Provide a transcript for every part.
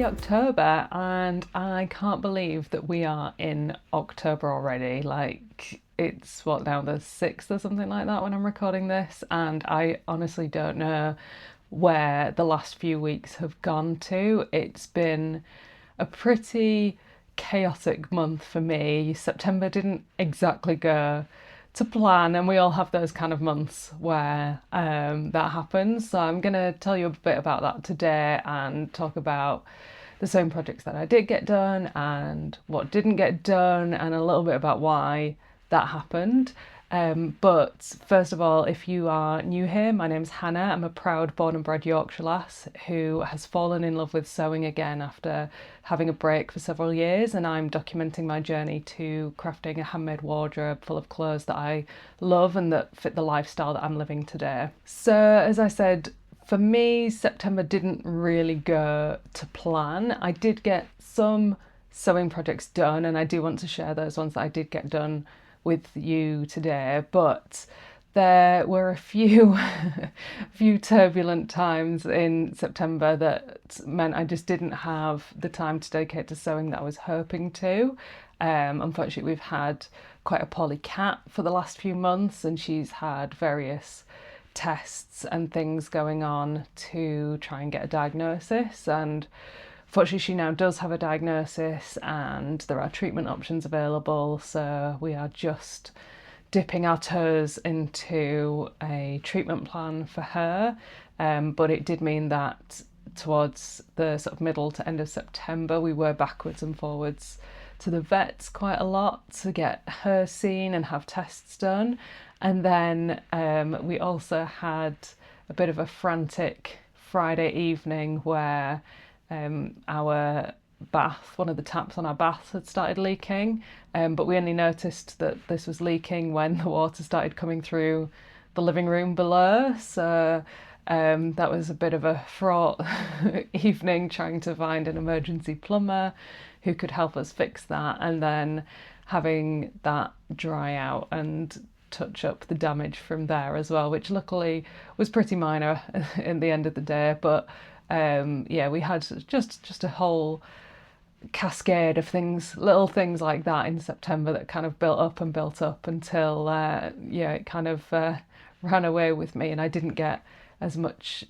Happy October, and I can't believe that we are in October already. Like, it's what now, the 6th or something like that when I'm recording this, and I honestly don't know where the last few weeks have gone to. It's been a pretty chaotic month for me. September didn't exactly go to plan, and we all have those kind of months where that happens. So I'm going to tell you a bit about that today and talk about the sewing projects that I did get done and what didn't get done, and a little bit about why that happened. But first of all, if you are new here, my name's Hannah. I'm a proud born and bred Yorkshire lass who has fallen in love with sewing again after having a break for several years, and I'm documenting my journey to crafting a handmade wardrobe full of clothes that I love and that fit the lifestyle that I'm living today. So, as I said, for me, September didn't really go to plan. I did get some sewing projects done, and I do want to share those ones that I did get done with you today, but there were a few few turbulent times in September that meant I just didn't have the time to dedicate to sewing that I was hoping to. Unfortunately, we've had quite a poorly cat for the last few months, and she's had various tests and things going on to try and get a diagnosis, and fortunately she now does have a diagnosis and there are treatment options available, so we are just dipping our toes into a treatment plan for her. But it did mean that towards the sort of middle to end of September we were backwards and forwards to the vets quite a lot to get her seen and have tests done. And then we also had a bit of a frantic Friday evening where our bath, one of the taps on our bath had started leaking, but we only noticed that this was leaking when the water started coming through the living room below. So that was a bit of a fraught evening, trying to find an emergency plumber who could help us fix that, and then having that dry out and touch up the damage from there as well, which luckily was pretty minor in the end of the day. But yeah, we had just a whole cascade of things, little things like that in September that kind of built up and built up until yeah, it kind of ran away with me, and I didn't get as much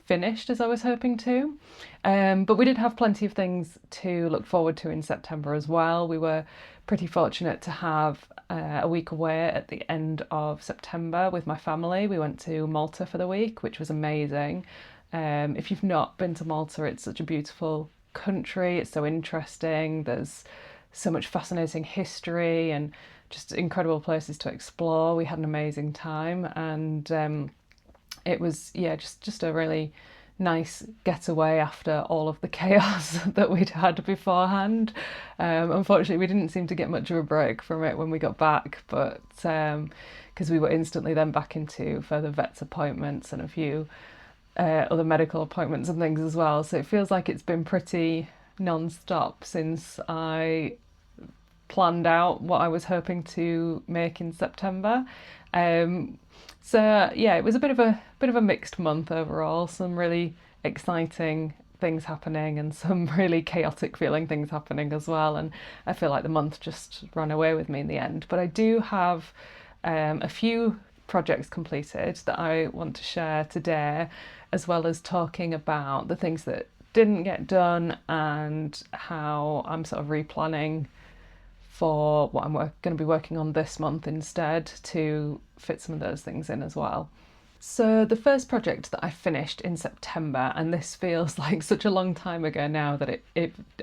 finished as I was hoping to. But we did have plenty of things to look forward to in September as well. We were pretty fortunate to have a week away at the end of September with my family. We went to Malta for the week, which was amazing. If you've not been to Malta, it's such a beautiful country. It's so interesting. There's so much fascinating history and just incredible places to explore. We had an amazing time, and it was, yeah, just a really nice getaway after all of the chaos that we'd had beforehand. Unfortunately, we didn't seem to get much of a break from it when we got back, but because we were instantly then back into further vet's appointments and a few other medical appointments and things as well. So it feels like it's been pretty non-stop since I planned out what I was hoping to make in September. So yeah, it was a bit of a mixed month overall. Some really exciting things happening and some really chaotic feeling things happening as well. And I feel like the month just ran away with me in the end. But I do have a few projects completed that I want to share today, as well as talking about the things that didn't get done and how I'm sort of replanning for what I'm going to be working on this month instead to fit some of those things in as well. So the first project that I finished in September, and this feels like such a long time ago now that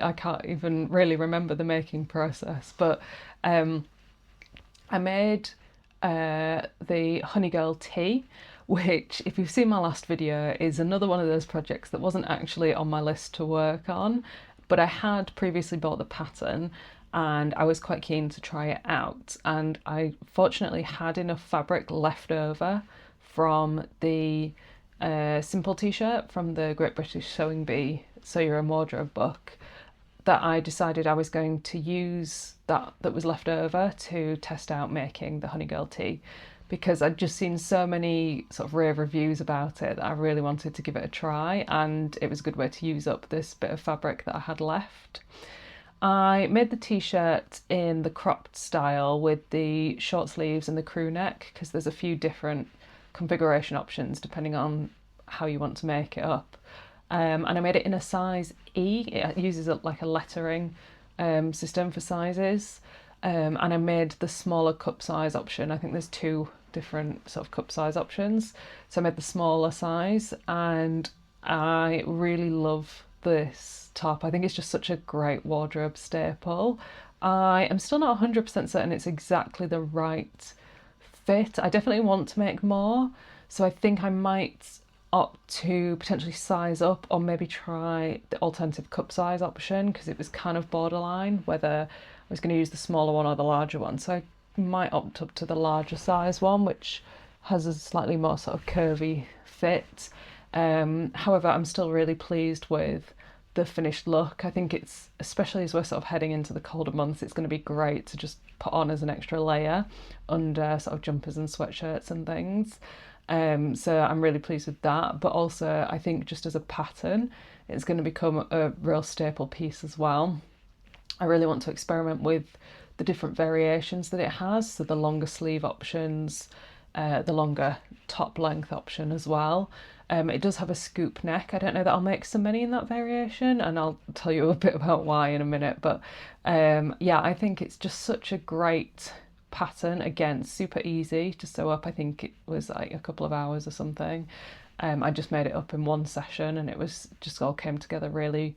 I can't even really remember the making process, but I made the Honeygirl Tee, which, if you've seen my last video, is another one of those projects that wasn't actually on my list to work on, but I had previously bought the pattern and I was quite keen to try it out, and I fortunately had enough fabric left over from the simple t-shirt from the Great British Sewing Bee Sew Your Own Wardrobe book that I decided I was going to use that was left over to test out making the Honeygirl Tee. because I'd just seen so many sort of rave reviews about it that I really wanted to give it a try, and it was a good way to use up this bit of fabric that I had left. I made the t-shirt in the cropped style with the short sleeves and the crew neck, because there's a few different configuration options depending on how you want to make it up. And I made it in a size E. It uses like a lettering system for sizes. And I made the smaller cup size option. I think there's two different sort of cup size options. So I made the smaller size, and I really love this top. I think it's just such a great wardrobe staple. I am still not 100% certain it's exactly the right fit. I definitely want to make more, so I think I might opt to potentially size up or maybe try the alternative cup size option, because it was kind of borderline whether I was going to use the smaller one or the larger one. So I might opt up to the larger size one, which has a slightly more sort of curvy fit. However, I'm still really pleased with the finished look. I think it's, especially as we're sort of heading into the colder months, it's going to be great to just put on as an extra layer under sort of jumpers and sweatshirts and things. So I'm really pleased with that, but also I think just as a pattern, it's going to become a real staple piece as well. I really want to experiment with the different variations that it has, so the longer sleeve options, the longer top length option as well. It does have a scoop neck. I don't know that I'll make so many in that variation, and I'll tell you a bit about why in a minute, but yeah, I think it's just such a great pattern. Again, super easy to sew up. I think it was like a couple of hours or something. I just made it up in one session, and it was just all came together really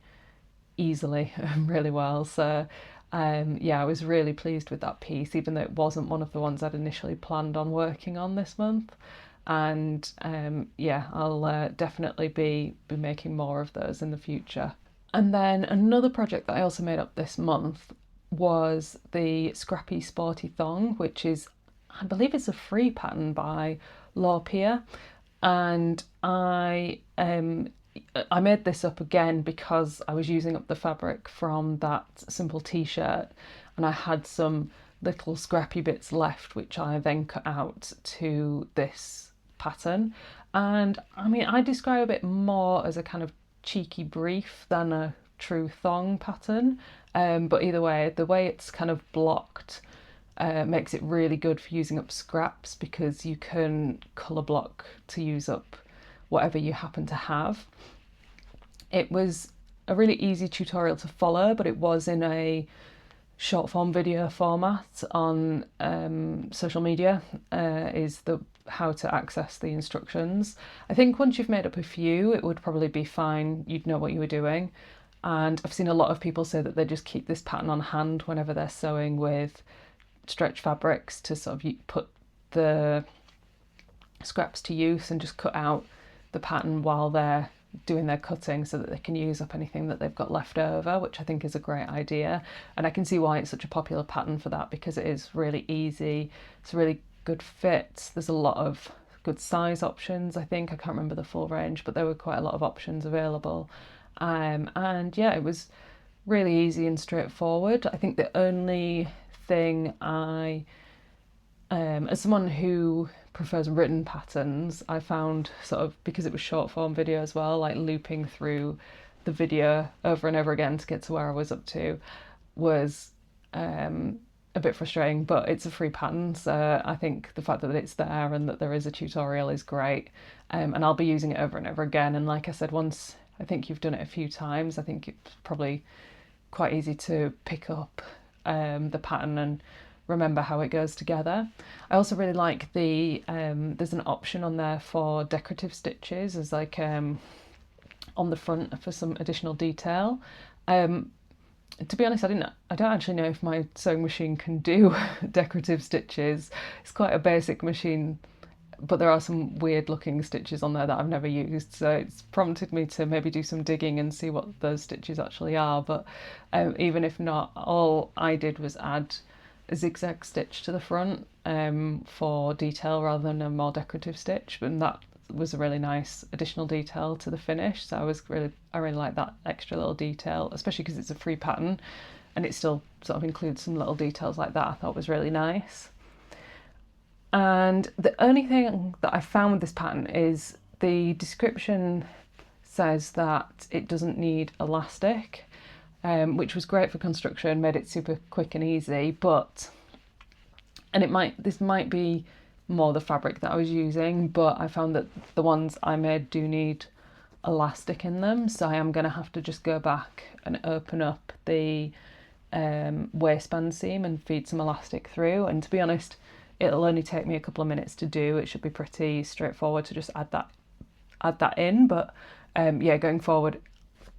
easily and really well. So yeah, I was really pleased with that piece, even though it wasn't one of the ones I'd initially planned on working on this month. And yeah, I'll definitely be making more of those in the future. And then another project that I also made up this month was the Scrappy Sporty Thong, which is, I believe it's a free pattern by Lawpia. And I made this up again because I was using up the fabric from that simple t-shirt, and I had some little scrappy bits left, which I then cut out to this pattern. And I mean, I describe it more as a kind of cheeky brief than a true thong pattern, but either way, the way it's kind of blocked makes it really good for using up scraps, because you can colour block to use up whatever you happen to have. It was a really easy tutorial to follow, but it was in a short form video format on social media, is the how to access the instructions. I think once you've made up a few, it would probably be fine. You'd know what you were doing. And I've seen a lot of people say that they just keep this pattern on hand whenever they're sewing with stretch fabrics, to sort of put the scraps to use and just cut out the pattern while they're doing their cutting, so that they can use up anything that they've got left over, which I think is a great idea. And I can see why it's such a popular pattern for that, because it is really easy. It's a really good fit. There's a lot of good size options. I think I can't remember the full range, but there were quite a lot of options available. And yeah, it was really easy and straightforward. I think the only thing as someone who prefers written patterns, I found sort of, because it was short form video as well, like looping through the video over and over again to get to where I was up to was a bit frustrating, but it's a free pattern, so I think the fact that it's there and that there is a tutorial is great, and I'll be using it over and over again. And like I said, once I think you've done it a few times, I think it's probably quite easy to pick up the pattern and remember how it goes together. I also really like the there's an option on there for decorative stitches, as like on the front for some additional detail. To be honest, I don't actually know if my sewing machine can do decorative stitches. It's quite a basic machine, but there are some weird looking stitches on there that I've never used, so it's prompted me to maybe do some digging and see what those stitches actually are. But even if not, all I did was add a zigzag stitch to the front for detail rather than a more decorative stitch, and that was a really nice additional detail to the finish. So I really like that extra little detail, especially because it's a free pattern and it still sort of includes some little details like that. I thought was really nice. And the only thing that I found with this pattern is the description says that it doesn't need elastic, which was great for construction, made it super quick and easy, and this might be more the fabric that I was using, but I found that the ones I made do need elastic in them, so I am going to have to just go back and open up the waistband seam and feed some elastic through. And to be honest, it'll only take me a couple of minutes to do. It should be pretty straightforward to just add that in, but yeah, going forward,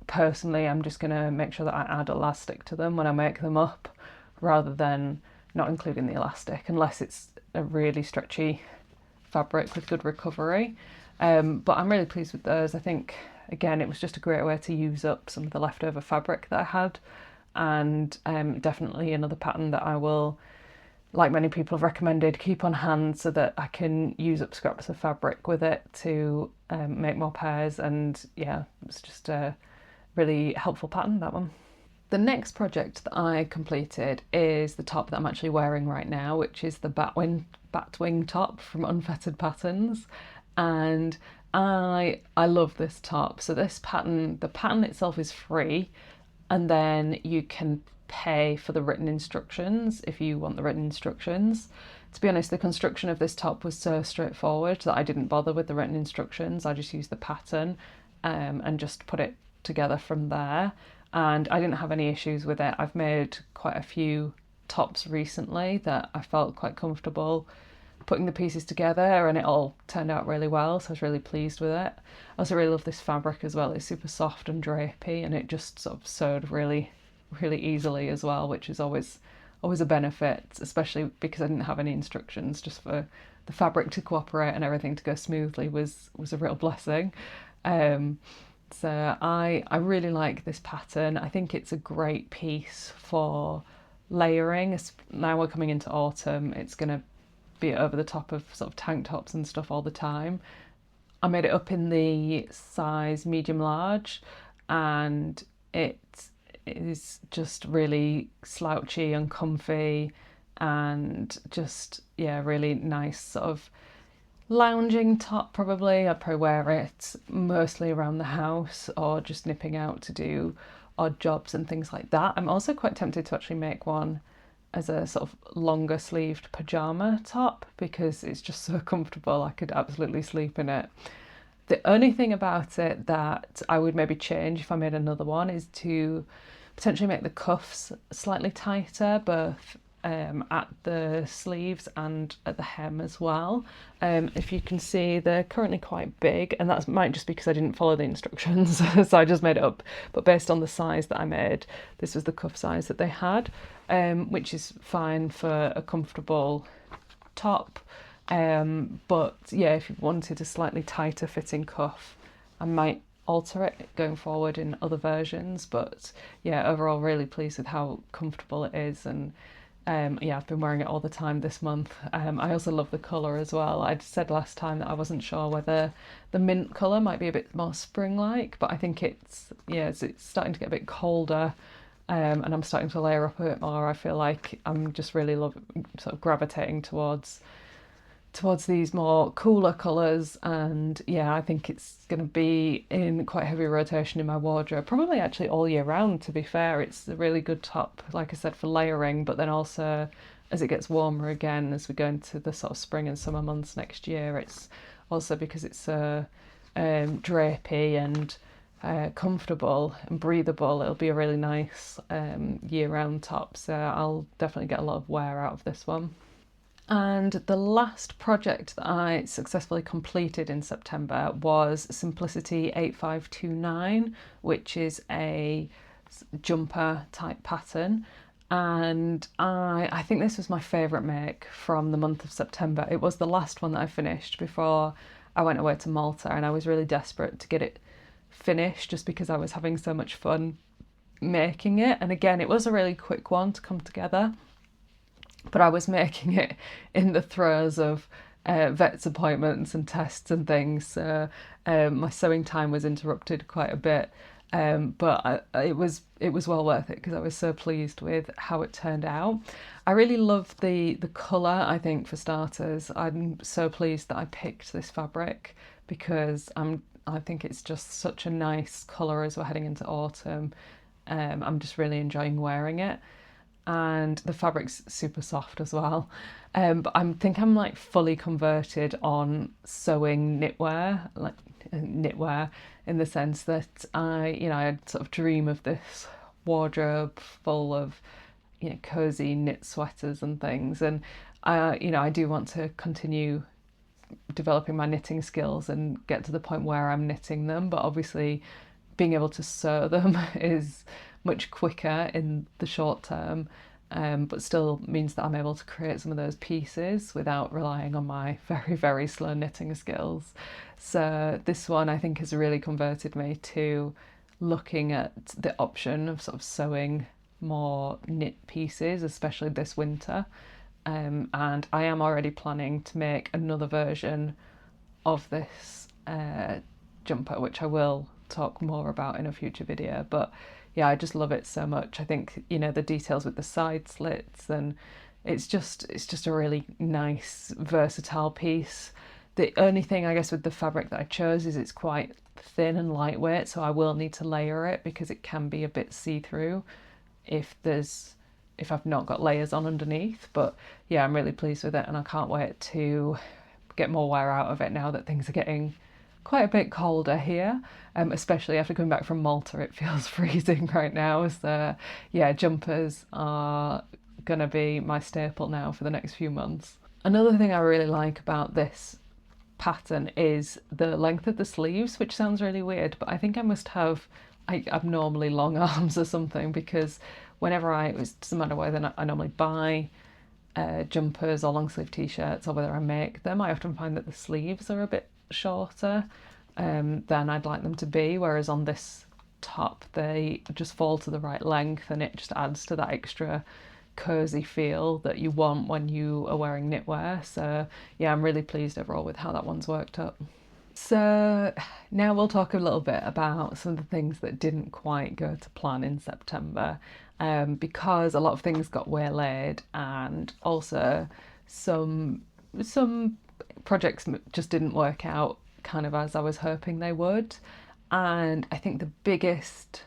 personally, I'm just going to make sure that I add elastic to them when I make them up, rather than not including the elastic, unless it's a really stretchy fabric with good recovery. But I'm really pleased with those. I think, again, it was just a great way to use up some of the leftover fabric that I had, and definitely another pattern that I will, like many people have recommended, keep on hand so that I can use up scraps of fabric with it to make more pairs. And yeah, it's just a really helpful pattern, that one. The next project that I completed is the top that I'm actually wearing right now, which is the Batwing top from Unfettered Patterns. And I love this top. So this pattern, the pattern itself is free, and then you can pay for the written instructions if you want the written instructions. To be honest, the construction of this top was so straightforward that I didn't bother with the written instructions. I just used the pattern and just put it together from there, and I didn't have any issues with it. I've made quite a few tops recently that I felt quite comfortable putting the pieces together, and it all turned out really well, so I was really pleased with it. I also really love this fabric as well. It's super soft and drapey, and it just sort of sewed really easily as well, which is always a benefit, especially because I didn't have any instructions. Just for the fabric to cooperate and everything to go smoothly was a real blessing. So I really like this pattern. I think it's a great piece for layering. Now we're coming into autumn, it's going to be over the top of sort of tank tops and stuff all the time. I made it up in the size medium large, and it is just really slouchy and comfy, and just, yeah, really nice sort of lounging top. Probably I'd probably wear it mostly around the house or just nipping out to do odd jobs and things like that. I'm also quite tempted to actually make one as a sort of longer sleeved pajama top, because it's just so comfortable. I could absolutely sleep in it. The only thing about it that I would maybe change if I made another one is to potentially make the cuffs slightly tighter, both at the sleeves and at the hem as well. If you can see, they're currently quite big, and that might just be because I didn't follow the instructions, so I just made it up. But based on the size that I made, this was the cuff size that they had, which is fine for a comfortable top. But yeah, if you wanted a slightly tighter fitting cuff, I might alter it going forward in other versions. But yeah, overall really pleased with how comfortable it is, and yeah, I've been wearing it all the time this month. I also love the colour as well. I said last time that I wasn't sure whether the mint colour might be a bit more spring-like, but I think it's starting to get a bit colder, and I'm starting to layer up a bit more. I feel like I'm just really sort of gravitating towards these more cooler colours, and yeah, I think it's going to be in quite heavy rotation in my wardrobe, probably actually all year round, to be fair. It's a really good top, like I said, for layering, but then also as it gets warmer again, as we go into the sort of spring and summer months next year, it's also, because it's so drapey and comfortable and breathable, it'll be a really nice year-round top, so I'll definitely get a lot of wear out of this one. And the last project that I successfully completed in September was Simplicity 8529, which is a jumper type pattern. And I think this was my favourite make from the month of September. It was the last one that I finished before I went away to Malta, and I was really desperate to get it finished just because I was having so much fun making it. And again, it was a really quick one to come together, but I was making it in the throes of vet's appointments and tests and things, so my sewing time was interrupted quite a bit. But it was well worth it because I was so pleased with how it turned out. I really love the colour. I think for starters, I'm so pleased that I picked this fabric because I think it's just such a nice colour as we're heading into autumn. I'm just really enjoying wearing it, and the fabric's super soft as well. But I think I'm like fully converted on sewing knitwear, like knitwear, in the sense that I sort of dream of this wardrobe full of cozy knit sweaters and things, and I do want to continue developing my knitting skills and get to the point where I'm knitting them, but obviously being able to sew them is much quicker in the short term, but still means that I'm able to create some of those pieces without relying on my very, very slow knitting skills. So this one I think has really converted me to looking at the option of sort of sewing more knit pieces, especially this winter. And I am already planning to make another version of this jumper, which I will talk more about in a future video. But yeah, I just love it so much. I think the details with the side slits, and it's just a really nice, versatile piece. The only thing I guess with the fabric that I chose is it's quite thin and lightweight, so I will need to layer it because it can be a bit see-through if I've not got layers on underneath. But yeah, I'm really pleased with it, and I can't wait to get more wear out of it now that things are getting quite a bit colder here, especially after coming back from Malta. It feels freezing right now, so yeah, jumpers are gonna be my staple now for the next few months. Another thing I really like about this pattern is the length of the sleeves, which sounds really weird, but I think I must have abnormally long arms or something, because whenever it doesn't matter whether I normally buy jumpers or long sleeve t-shirts or whether I make them, I often find that the sleeves are a bit shorter than I'd like them to be, whereas on this top they just fall to the right length, and it just adds to that extra cozy feel that you want when you are wearing knitwear. So yeah, I'm really pleased overall with how that one's worked up. So now we'll talk a little bit about some of the things that didn't quite go to plan in September, because a lot of things got waylaid, and also some projects just didn't work out kind of as I was hoping they would. And I think the biggest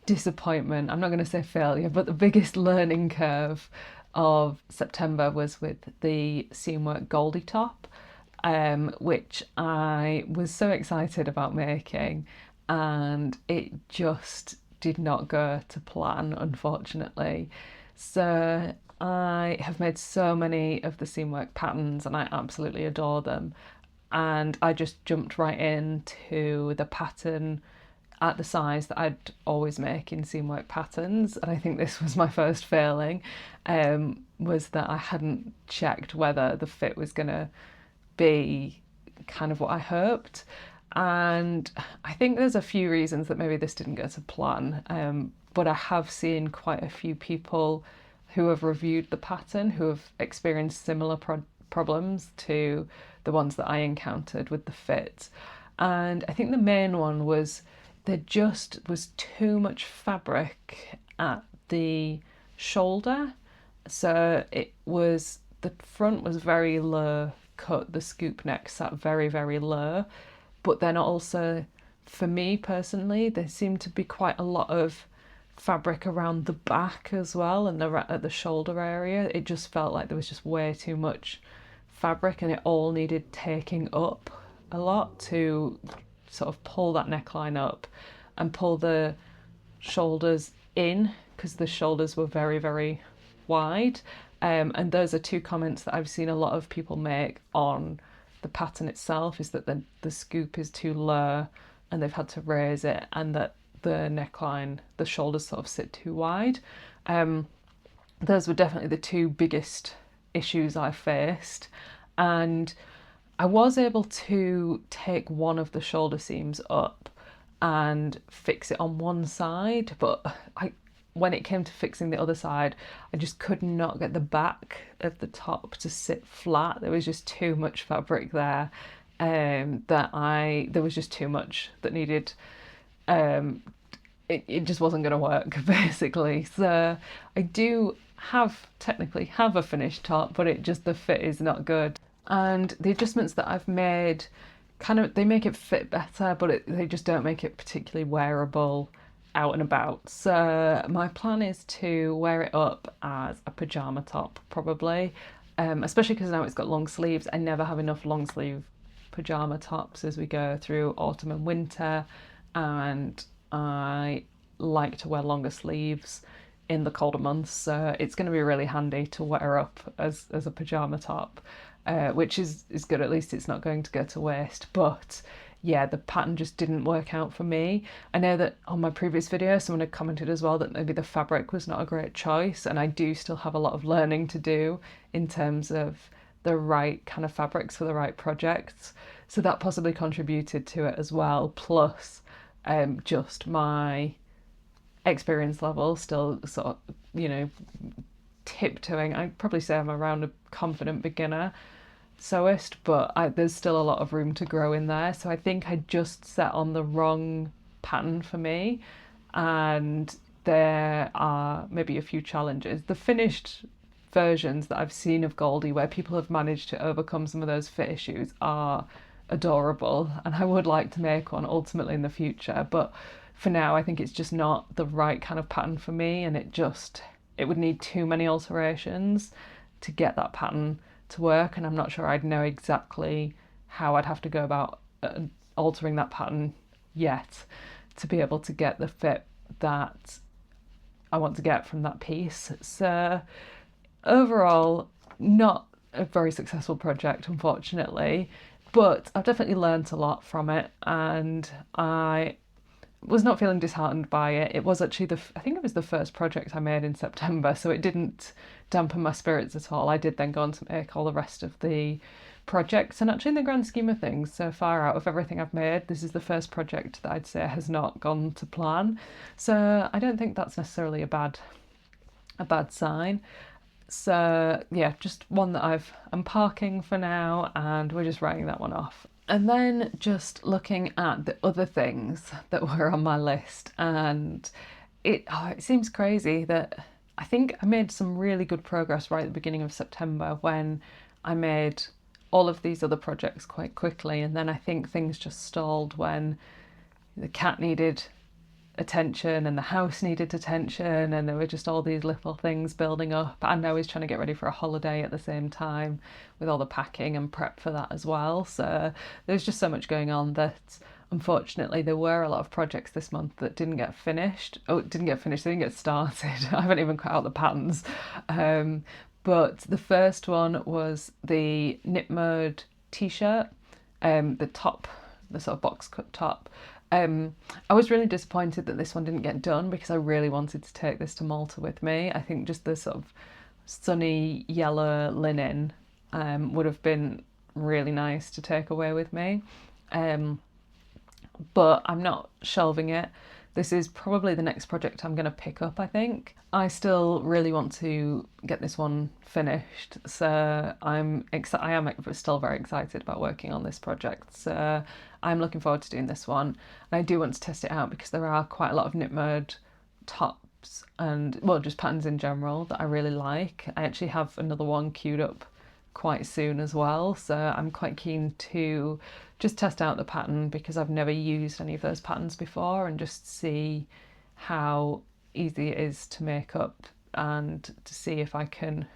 disappointment, I'm not going to say failure, but the biggest learning curve of September was with the seamwork Goldie top, which I was so excited about making, and it just did not go to plan, unfortunately. So I have made so many of the seamwork patterns and I absolutely adore them, and I just jumped right into the pattern at the size that I'd always make in seamwork patterns. And I think this was my first failing, was that I hadn't checked whether the fit was going to be kind of what I hoped. And I think there's a few reasons that maybe this didn't go to plan, but I have seen quite a few people who have reviewed the pattern who have experienced similar problems to the ones that I encountered with the fit. And I think the main one was there just was too much fabric at the shoulder. So the front was very low cut, the scoop neck sat very, very low, but then also for me personally there seemed to be quite a lot of fabric around the back as well, and at the shoulder area it just felt like there was just way too much fabric, and it all needed taking up a lot to sort of pull that neckline up and pull the shoulders in, because the shoulders were very, very wide. And those are two comments that I've seen a lot of people make on the pattern itself, is that the scoop is too low and they've had to raise it, and that the neckline, the shoulders sort of sit too wide. Those were definitely the two biggest issues I faced, and I was able to take one of the shoulder seams up and fix it on one side, but when it came to fixing the other side, I just could not get the back of the top to sit flat. There was just too much fabric there, there was just too much that needed it just wasn't going to work basically. So I do technically have a finished top, but the fit is not good. And the adjustments that I've made they make it fit better, but they just don't make it particularly wearable out and about. So my plan is to wear it up as a pajama top probably, especially because now it's got long sleeves. I never have enough long sleeve pajama tops as we go through autumn and winter, and I like to wear longer sleeves in the colder months, so it's going to be really handy to wear up as a pajama top, which is good. At least it's not going to go to waste. But yeah, the pattern just didn't work out for me. I know that on my previous video someone had commented as well that maybe the fabric was not a great choice, and I do still have a lot of learning to do in terms of the right kind of fabrics for the right projects, so that possibly contributed to it as well, plus just my experience level still sort of, tiptoeing. I'd probably say I'm around a confident beginner sewist, but there's still a lot of room to grow in there. So I think I just set on the wrong pattern for me, and there are maybe a few challenges. The finished versions that I've seen of Goldie where people have managed to overcome some of those fit issues are adorable, and I would like to make one ultimately in the future, but for now I think it's just not the right kind of pattern for me, and it would need too many alterations to get that pattern to work, and I'm not sure I'd know exactly how I'd have to go about altering that pattern yet to be able to get the fit that I want to get from that piece. So overall, not a very successful project, unfortunately, but I've definitely learnt a lot from it, and I was not feeling disheartened by it. It was actually I think it was the first project I made in September, so it didn't dampen my spirits at all. I did then go on to make all the rest of the projects, and actually in the grand scheme of things, so far out of everything I've made, this is the first project that I'd say has not gone to plan. So I don't think that's necessarily a bad sign. So yeah, just one that I'm parking for now, and we're just writing that one off. And then just looking at the other things that were on my list, and it seems crazy that I think I made some really good progress right at the beginning of September when I made all of these other projects quite quickly, and then I think things just stalled when the cat needed attention and the house needed attention, and there were just all these little things building up, and I was trying to get ready for a holiday at the same time with all the packing and prep for that as well. So there's just so much going on that unfortunately there were a lot of projects this month that didn't get finished. They didn't get started. I haven't even cut out the patterns. But the first one was the Knit Mode t-shirt, the top, the sort of box cut top. I was really disappointed that this one didn't get done because I really wanted to take this to Malta with me. I think just the sort of sunny yellow linen would have been really nice to take away with me. But I'm not shelving it. This is probably the next project I'm going to pick up, I think. I still really want to get this one finished, so I am still very excited about working on this project. So I'm looking forward to doing this one. And I do want to test it out because there are quite a lot of Knit Mode tops and, well, just patterns in general that I really like. I actually have another one queued up quite soon as well, so I'm quite keen to just test out the pattern because I've never used any of those patterns before, and just see how easy it is to make up, and to see if I can,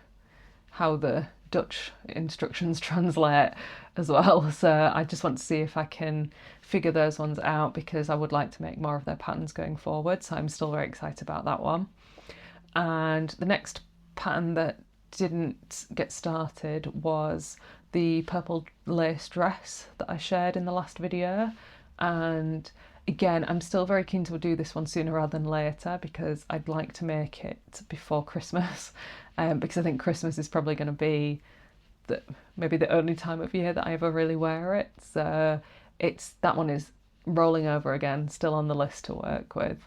how the Dutch instructions translate as well. So I just want to see if I can figure those ones out, because I would like to make more of their patterns going forward. So I'm still very excited about that one. And the next pattern that didn't get started was the purple lace dress that I shared in the last video. And again, I'm still very keen to do this one sooner rather than later, because I'd like to make it before Christmas, because I think Christmas is probably going to be maybe the only time of year that I ever really wear it. So that one is rolling over again, still on the list to work with.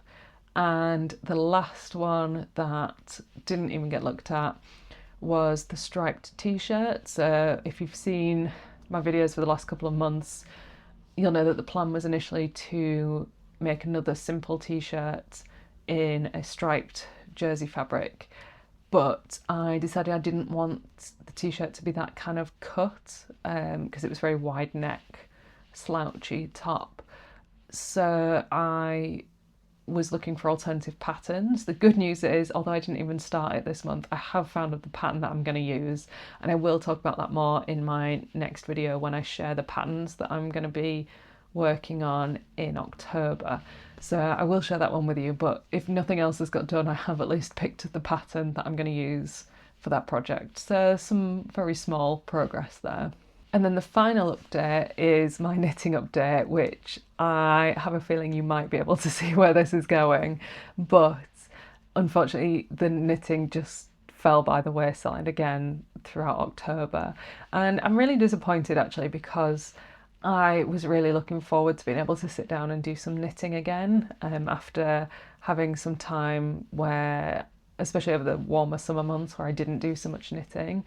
And the last one that didn't even get looked at was the striped t-shirt. So if you've seen my videos for the last couple of months, you'll know that the plan was initially to make another simple t-shirt in a striped jersey fabric, but I decided I didn't want the t-shirt to be that kind of cut because it was very wide neck, slouchy top. So I was looking for alternative patterns. The good news is, although I didn't even start it this month, I have found the pattern that I'm going to use, and I will talk about that more in my next video when I share the patterns that I'm going to be working on in October. So I will share that one with you, but if nothing else has got done, I have at least picked the pattern that I'm going to use for that project. So some very small progress there. And then the final update is my knitting update, which I have a feeling you might be able to see where this is going. But unfortunately, the knitting just fell by the wayside again throughout October. And I'm really disappointed actually, because I was really looking forward to being able to sit down and do some knitting again after having some time where, especially over the warmer summer months where I didn't do so much knitting.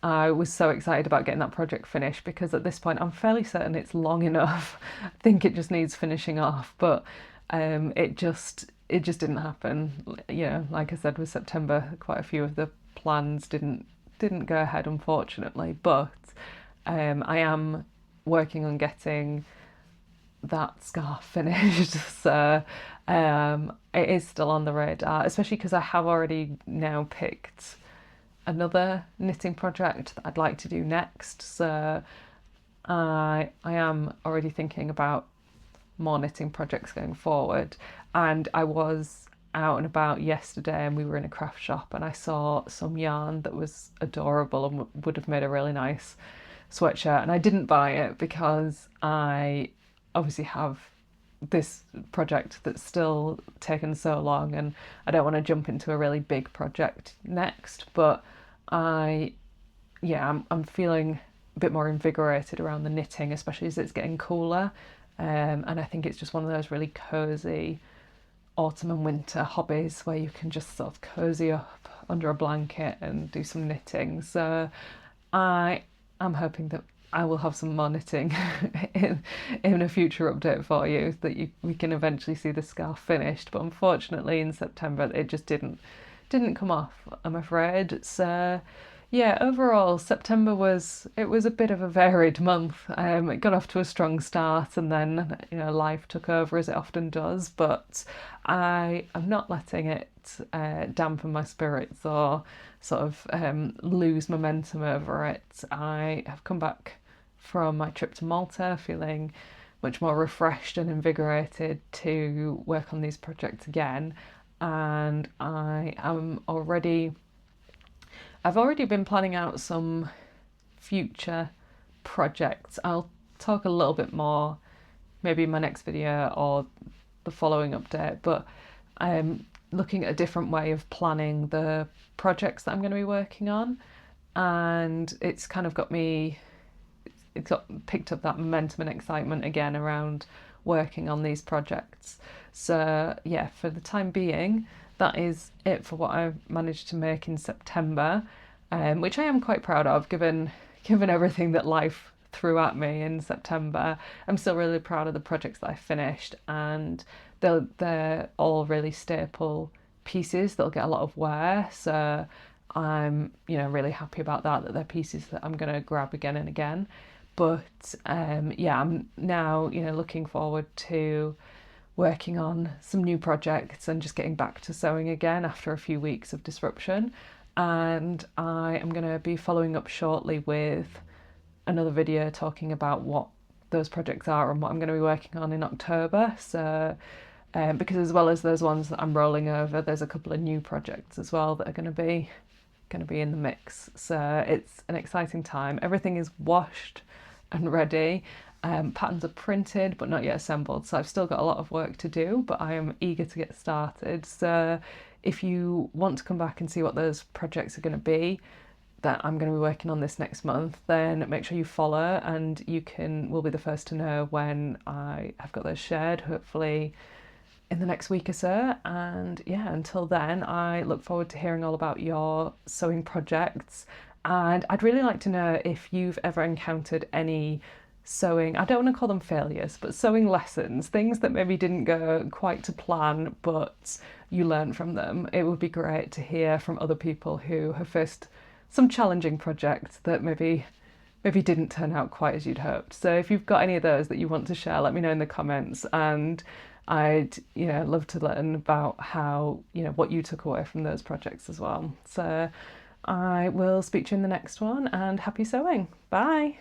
I was so excited about getting that project finished, because at this point I'm fairly certain it's long enough. I think it just needs finishing off, but it just didn't happen. You know, like I said, with September, quite a few of the plans didn't go ahead, unfortunately. But I am working on getting that scarf finished, so it is still on the radar, especially because I have already now picked another knitting project that I'd like to do next. So I am already thinking about more knitting projects going forward. And I was out and about yesterday and we were in a craft shop and I saw some yarn that was adorable and would have made a really nice sweatshirt, and I didn't buy it because I obviously have this project that's still taken so long and I don't want to jump into a really big project next. But I'm feeling a bit more invigorated around the knitting, especially as it's getting cooler, and I think it's just one of those really cozy autumn and winter hobbies where you can just sort of cozy up under a blanket and do some knitting. So I am hoping that I will have some more knitting in a future update for you, that we can eventually see the scarf finished. But unfortunately in September it just didn't come off, I'm afraid. So yeah, overall September was a bit of a varied month. It got off to a strong start and then, you know, life took over as it often does, but I am not letting it dampen my spirits or sort of lose momentum over it. I have come back from my trip to Malta feeling much more refreshed and invigorated to work on these projects again. And I've already been planning out some future projects. I'll talk a little bit more maybe in my next video or the following update, but I'm looking at a different way of planning the projects that I'm going to be working on, and it's kind of picked up that momentum and excitement again around working on these projects. So yeah, for the time being, that is it for what I've managed to make in September, which I am quite proud of given everything that life threw at me in September. I'm still really proud of the projects that I finished, and they're all really staple pieces that'll get a lot of wear. So I'm, you know, really happy about that they're pieces that I'm going to grab again and again. But yeah, I'm now, you know, looking forward to working on some new projects and just getting back to sewing again after a few weeks of disruption. And I am going to be following up shortly with another video talking about what those projects are and what I'm going to be working on in October. So because as well as those ones that I'm rolling over, there's a couple of new projects as well that are going to be in the mix. So it's an exciting time. Everything is washed and ready. Patterns are printed but not yet assembled, so I've still got a lot of work to do, but I am eager to get started. So if you want to come back and see what those projects are going to be that I'm going to be working on this next month, then make sure you follow and will be the first to know when I have got those shared, hopefully in the next week or so. And yeah, until then, I look forward to hearing all about your sewing projects, and I'd really like to know if you've ever encountered any sewing, I don't want to call them failures, but sewing lessons, things that maybe didn't go quite to plan, but you learn from them. It would be great to hear from other people who have faced some challenging projects that maybe didn't turn out quite as you'd hoped. So if you've got any of those that you want to share, let me know in the comments, and I'd love to learn about how what you took away from those projects as well. So I will speak to you in the next one, and happy sewing. Bye.